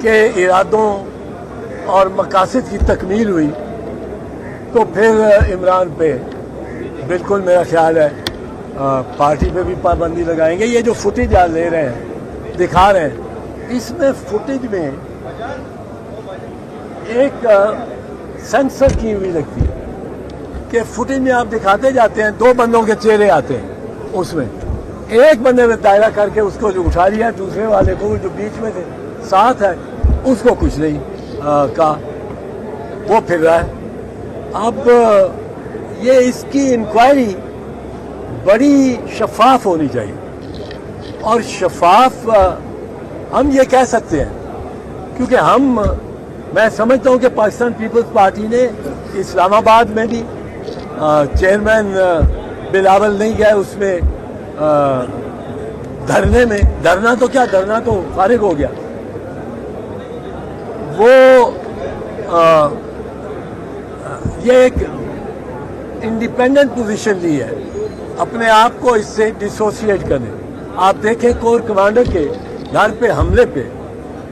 के इरादों और मकासद की तकमील हुई तो फिर इमरान पे बिल्कुल मेरा ख्याल है पार्टी पे भी पाबंदी लगाएंगे। ये जो फुटेज आज ले रहे हैं, दिखा रहे हैं, इसमें फुटेज में एक सेंसर की हुई लगती है कि फुटेज में आप दिखाते जाते हैं, दो बंदों के चेहरे आते हैं, उसमें एक बंदे ने दायरा करके उसको जो उठा लिया, दूसरे वाले को जो बीच में थे साथ है उसको कुछ नहीं कहा, वो फिर रहा है। अब ये इसकी इंक्वायरी बड़ी शफाफ होनी चाहिए और शफाफ हम ये कह सकते हैं क्योंकि मैं समझता हूँ कि पाकिस्तान पीपल्स पार्टी ने इस्लामाबाद में भी चेयरमैन बिलावल नहीं गया उसमें धरने में, धरना तो क्या, धरना तो फारिग हो गया, वो ये एक इंडिपेंडेंट पोजीशन ली है अपने आप को इससे डिसोसिएट करने। आप देखें कोर कमांडर के घर पे हमले पे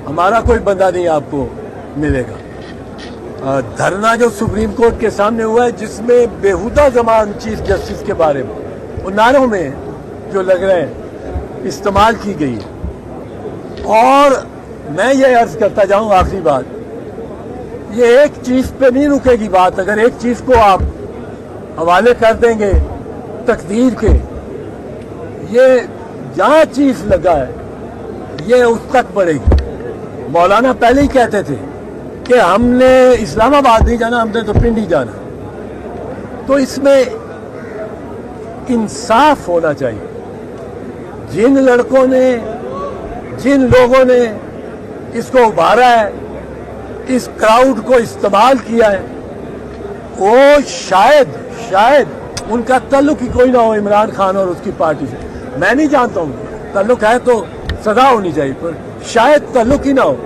हमारा कोई बंदा नहीं आपको मिलेगा। धरना जो सुप्रीम कोर्ट के सामने हुआ है जिसमें बेहुदा ज़बान चीफ जस्टिस के बारे में वो नारों में जो लग रहे हैं इस्तेमाल की गई है। और मैं ये अर्ज करता जाऊं, आखिरी बात, ये एक चीफ पे नहीं रुकेगी बात। अगर एक चीफ को आप हवाले कर देंगे तकदीर के, ये जहाँ चीफ लगा है ये उस तक बढ़ेगी। मौलाना पहले ही कहते थे कि हमने इस्लामाबाद नहीं जाना, हमने तो पिंडी जाना। तो इसमें इंसाफ होना चाहिए। जिन लड़कों ने, जिन लोगों ने इसको उभारा है, इस क्राउड को इस्तेमाल किया है, वो शायद उनका ताल्लुक ही कोई ना हो इमरान खान और उसकी पार्टी से। मैं नहीं जानता हूँ, ताल्लुक है तो सजा होनी चाहिए, पर शायद ताल्लुक ही ना हो।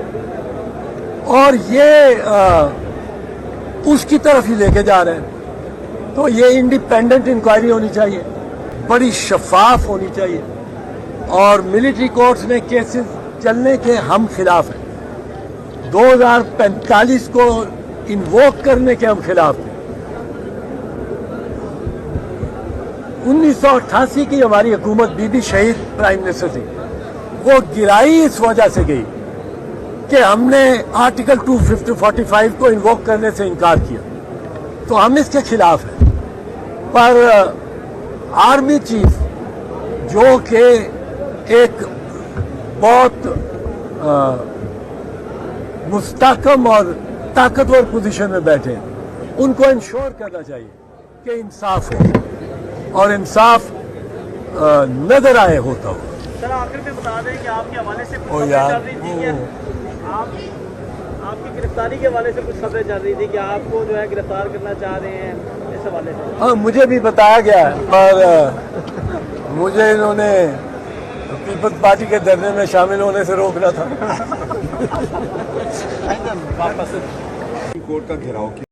और ये उसकी तरफ ही लेके जा रहे हैं। तो ये इंडिपेंडेंट इंक्वायरी होनी चाहिए, बड़ी शफाफ होनी चाहिए। और मिलिट्री कोर्ट्स में केसेस चलने के हम खिलाफ हैं। 2045 को इन्वोक करने के हम खिलाफ हैं। 1988 की हमारी हुकूमत बीबी शहीद प्राइम मिनिस्टर थी, वो गिराई इस वजह से गई कि हमने आर्टिकल 245 को इन्वोक करने से इनकार किया। तो हम इसके खिलाफ हैं। पर आर्मी चीफ जो कि एक बहुत मुस्तहकम और ताकतवर पोजीशन में बैठे हैं, उनको इंश्योर करना चाहिए कि इंसाफ हो और इंसाफ नजर आए होता हो। सर आखिर में बता दें कि आपके हवाले से कुछ खबरें चल रही थी कि आपकी गिरफ्तारी के हवाले से कुछ खबरें चल रही थी कि आपको जो है गिरफ्तार करना चाह रहे हैं, इस हवाले से। हाँ, मुझे भी बताया गया है, पर मुझे इन्होंने पीपल्स पार्टी के धरने में शामिल होने से रोकना था। कोर्ट का घेराव किया।